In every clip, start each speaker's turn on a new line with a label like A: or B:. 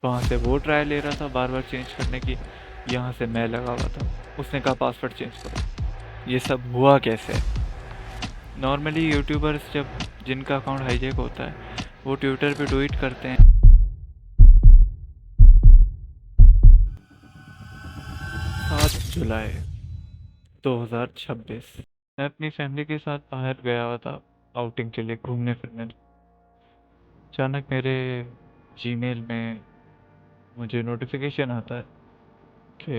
A: वहाँ से वो ट्राई ले रहा था बार बार चेंज करने की, यहाँ से मैं लगा हुआ था। उसने कहा पासवर्ड चेंज करो। ये सब हुआ कैसे? नॉर्मली यूट्यूबर्स जब जिनका अकाउंट हाईजैक होता है वो ट्विटर पे ट्वीट करते हैं 7 जुलाई 2026। मैं अपनी फैमिली के साथ बाहर गया हुआ था आउटिंग के लिए, घूमने फिरने। अचानक मेरे जीमेल में मुझे नोटिफिकेशन आता है कि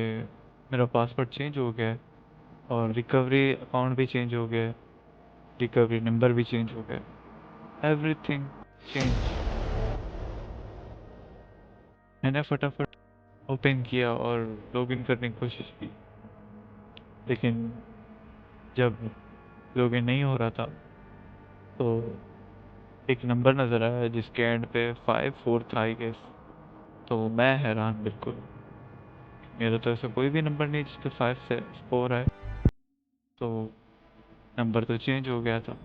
A: मेरा पासवर्ड चेंज हो गया है और रिकवरी अकाउंट भी चेंज हो गया है, रिकवरी नंबर भी चेंज हो गया है, एवरीथिंग चेंज। मैंने फटाफट ओपन किया और लॉगिन करने की कोशिश की, लेकिन जब लॉगिन नहीं हो रहा था तो एक नंबर नज़र आया जिसके एंड पे 5 4 था आई गेस। तो मैं हैरान बिल्कुल, मेरा तो ऐसा कोई भी नंबर नहीं जिस पे 5 से 4 है। तो नंबर तो चेंज हो गया था,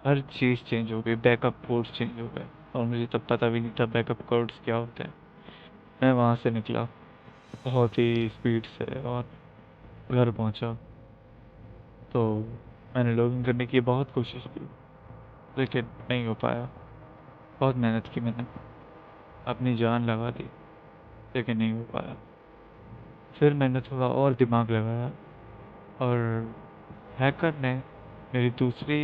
A: हर चीज़ चेंज हो गई, बैकअप कोड्स चेंज हो गए और मुझे तब पता भी नहीं था बैकअप कोड्स क्या होते हैं। मैं वहाँ से निकला बहुत ही स्पीड से और घर पहुँचा। तो मैंने लॉगिन करने की बहुत कोशिश की लेकिन नहीं हो पाया। बहुत मेहनत की मैंने, अपनी जान लगा दी, लेकिन नहीं हो पाया। फिर मैंने थोड़ा और दिमाग लगाया और हैकर ने मेरी दूसरी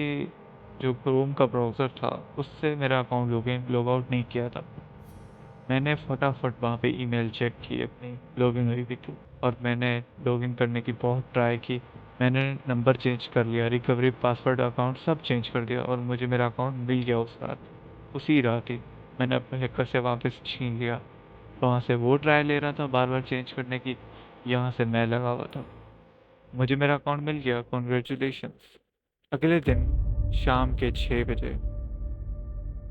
A: जो क्रोम का ब्राउज़र था उससे मेरा अकाउंट लॉगिन लॉग आउट नहीं किया था। मैंने फटाफट वहाँ पे ईमेल चेक की अपनी लॉगिन हुई थी और मैंने लॉगिन करने की बहुत ट्राई की। मैंने नंबर चेंज कर लिया, रिकवरी पासवर्ड अकाउंट सब चेंज कर दिया और मुझे मेरा अकाउंट मिल गया उस रात, उसी रात ही। मैंने अपने हैकर से वापस छीन लिया। वहाँ से वो ट्राई ले रहा था बार बार चेंज करने की, यहाँ से मैं लगा हुआ था। मुझे मेरा अकाउंट मिल गया, कॉन्ग्रेचुलेशंस। अगले दिन शाम के 6 बजे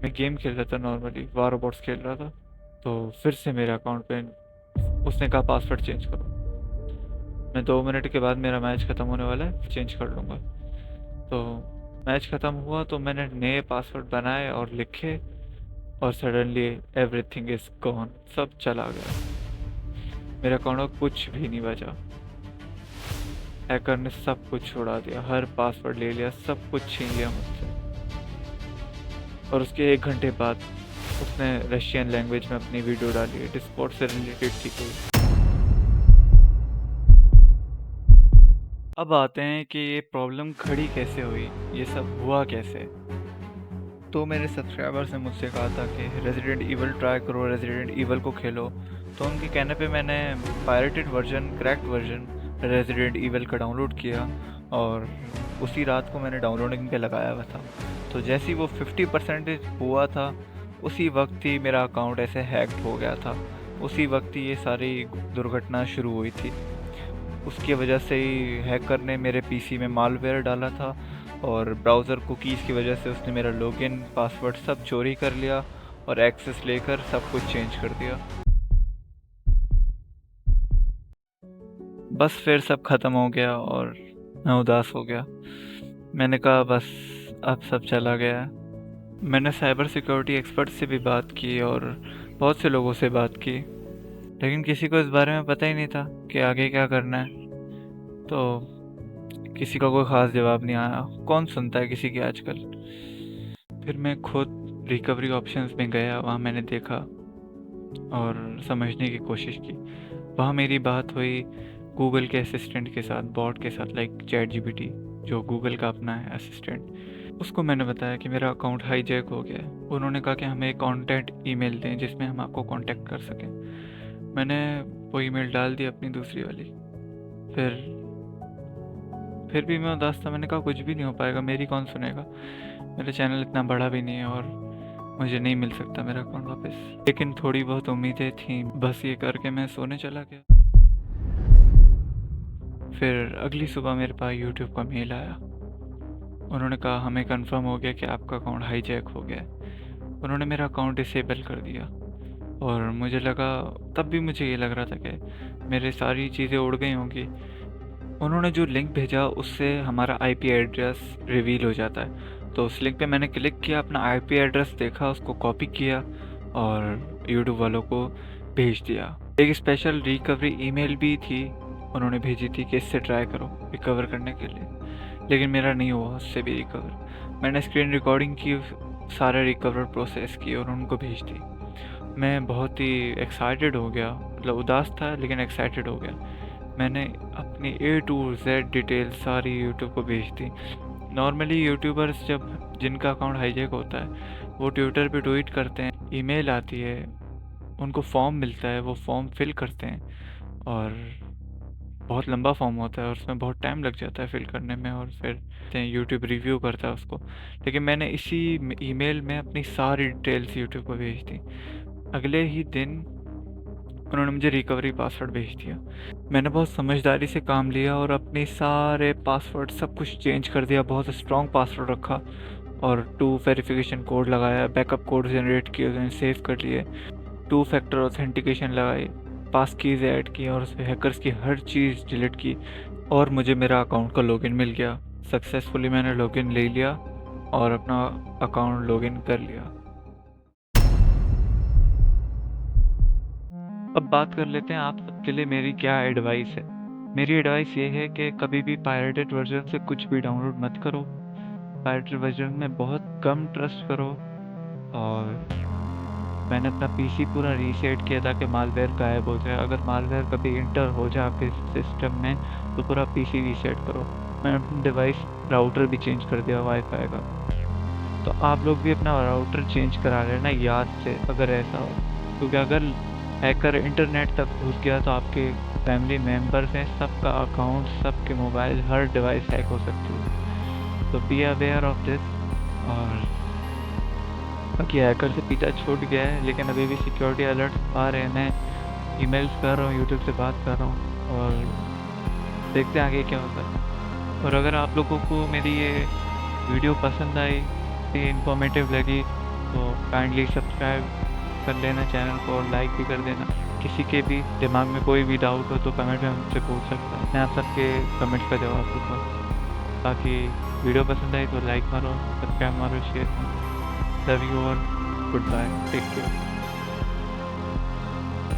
A: मैं गेम खेल रहा था, नॉर्मली वार रोबोट्स खेल रहा था। तो फिर से मेरे अकाउंट पे उसने कहा पासवर्ड चेंज करो। मैं 2 मिनट के बाद, मेरा मैच ख़त्म होने वाला है, चेंज कर लूँगा। तो मैच ख़त्म हुआ तो मैंने नए पासवर्ड बनाए और लिखे और सडनली एवरीथिंग इज़ गॉन, सब चला गया। मेरे अकाउंट में कुछ भी नहीं बचा। हैकर ने सब कुछ छुड़ा दिया, हर पासवर्ड ले लिया, सब कुछ छीन लिया मुझसे। और उसके 1 घंटे बाद उसने रशियन लैंग्वेज में अपनी वीडियो डाली, डिस्कॉर्ड से रिलेटेड थी कोई। अब आते हैं कि ये प्रॉब्लम खड़ी कैसे हुई, ये सब हुआ कैसे। तो मेरे सब्सक्राइबर्स ने मुझसे कहा था कि रेजिडेंट ईवल ट्राई करो, रेजिडेंट ईवल को खेलो। तो उनके कहने पे मैंने pirated version, cracked version resident evil का डाउनलोड किया और उसी रात को मैंने डाउनलोडिंग पे लगाया हुआ था। तो जैसे ही वो 50% हुआ था उसी वक्त ही मेरा अकाउंट ऐसे हैक्ड हो गया था। उसी वक्त ही ये सारी दुर्घटना शुरू हुई थी। उसकी वजह से ही हैकर ने मेरे पीसी में मालवेयर डाला था और ब्राउज़र कुकीज़ की वजह से उसने मेरा लॉगिन पासवर्ड सब चोरी कर लिया और एक्सेस लेकर सब कुछ चेंज कर दिया। बस फिर सब ख़त्म हो गया और मैं उदास हो गया। मैंने कहा बस अब सब चला गया। मैंने साइबर सिक्योरिटी एक्सपर्ट से भी बात की और बहुत से लोगों से बात की, लेकिन किसी को इस बारे में पता ही नहीं था कि आगे क्या करना है। तो किसी का कोई ख़ास जवाब नहीं आया, कौन सुनता है किसी की आजकल। फिर मैं खुद रिकवरी ऑप्शंस में गया, वहाँ मैंने देखा और समझने की कोशिश की। वहाँ मेरी बात हुई गूगल के असिस्टेंट के साथ, बॉट के साथ, लाइक चैट जीपीटी जो गूगल का अपना है असिस्टेंट। उसको मैंने बताया कि मेरा अकाउंट हाईजैक हो गया है। उन्होंने कहा कि हमें एक कॉन्टैक्ट ईमेल दें जिसमें हम आपको कांटेक्ट कर सकें। मैंने वो ईमेल डाल दी अपनी दूसरी वाली। फिर भी मैं उदास था। मैंने कहा कुछ भी नहीं हो पाएगा, मेरी कौन सुनेगा, मेरा चैनल इतना बड़ा भी नहीं है और मुझे नहीं मिल सकता मेरा अकाउंट वापस। लेकिन थोड़ी बहुत उम्मीदें थी, बस ये करके मैं सोने चला गया। फिर अगली सुबह मेरे पास यूट्यूब का मेल आया। उन्होंने कहा हमें कंफर्म हो गया कि आपका अकाउंट हाईजैक हो गया है। उन्होंने मेरा अकाउंट डिसेबल कर दिया और मुझे लगा, तब भी मुझे ये लग रहा था कि मेरे सारी चीज़ें उड़ गई होंगी। उन्होंने जो लिंक भेजा उससे हमारा आईपी एड्रेस रिवील हो जाता है। तो उस लिंक पे मैंने क्लिक किया, अपना आईपी एड्रेस देखा, उसको कॉपी किया और यूट्यूब वालों को भेज दिया। एक स्पेशल रिकवरी ईमेल भी थी, उन्होंने भेजी थी कि इससे ट्राई करो रिकवर करने के लिए, लेकिन मेरा नहीं हुआ उससे भी रिकवर। मैंने स्क्रीन रिकॉर्डिंग की, सारे रिकवर प्रोसेस की और उनको भेज दी। मैं बहुत ही एक्साइटेड हो गया, मतलब उदास था लेकिन एक्साइटेड हो गया। मैंने अपनी A to Z डिटेल सारी यूट्यूब को भेज दी। नॉर्मली यूट्यूबर्स जब जिनका अकाउंट हाईजैक होता है वो ट्विटर पे ट्वीट करते हैं, ईमेल आती है, उनको फॉर्म मिलता है, वो फॉर्म फिल करते हैं और बहुत लंबा फॉर्म होता है और उसमें बहुत टाइम लग जाता है फिल करने में, और फिर यूट्यूब रिव्यू करता है उसको। लेकिन मैंने इसी ईमेल में अपनी सारी डिटेल्स यूट्यूब को भेज दी। अगले ही दिन उन्होंने मुझे रिकवरी पासवर्ड भेज दिया। मैंने बहुत समझदारी से काम लिया और अपने सारे पासवर्ड सब कुछ चेंज कर दिया, बहुत स्ट्रॉन्ग पासवर्ड रखा और 2 वेरिफिकेशन कोड लगाया, बैकअप कोड जनरेट किए, उन्हें सेव कर लिए, 2 फैक्टर ऑथेंटिकेशन लगाई, पास कीज़ ऐड की और उसमें हैकर्स की हर चीज़ डिलीट की और मुझे मेरा अकाउंट का लॉगिन मिल गया। सक्सेसफुली मैंने लॉगिन ले लिया और अपना अकाउंट लॉगिन कर लिया। अब बात कर लेते हैं आप सबके लिए मेरी क्या एडवाइस है। मेरी एडवाइस ये है कि कभी भी पायरेटेड वर्जन से कुछ भी डाउनलोड मत करो। पायरेटेड वर्जन में बहुत कम ट्रस्ट करो। और मैंने अपना पीसी पूरा रीसेट किया ताकि मालवेयर गायब हो जाए। अगर मालवेयर कभी इंटर हो जाए आपके सिस्टम में तो पूरा पीसी रीसेट करो। मैंने अपना डिवाइस राउटर भी चेंज कर दिया वाईफाई का। तो आप लोग भी अपना राउटर चेंज करा लेना याद से अगर ऐसा हो, क्योंकि अगर हैकर इंटरनेट तक घुस गया तो आपके फैमिली मेम्बर्स हैं, सबका अकाउंट, सबके मोबाइल, हर डिवाइस हैक हो सकती है। तो बी अवेयर ऑफ दिस। और बाकी हैकर से पीछा छूट गया है लेकिन अभी भी सिक्योरिटी अलर्ट आ रहे हैं। मैं ईमेल्स कर रहा हूँ, यूट्यूब से बात कर रहा हूँ और देखते हैं आगे क्या होता है। और अगर आप लोगों को मेरी ये वीडियो पसंद आई, इन्फॉर्मेटिव लगी, तो काइंडली सब्सक्राइब कर लेना चैनल को और लाइक भी कर देना। किसी के भी दिमाग में कोई भी डाउट हो तो कमेंट में मुझसे पूछ सकता है, मैं आप सबके कमेंट्स का जवाब दूँगा। बाकी वीडियो पसंद आई तो लाइक मारो, सब्सक्राइब मारो, शेयर करो। लव यू और गुड बाय, टेक केयर।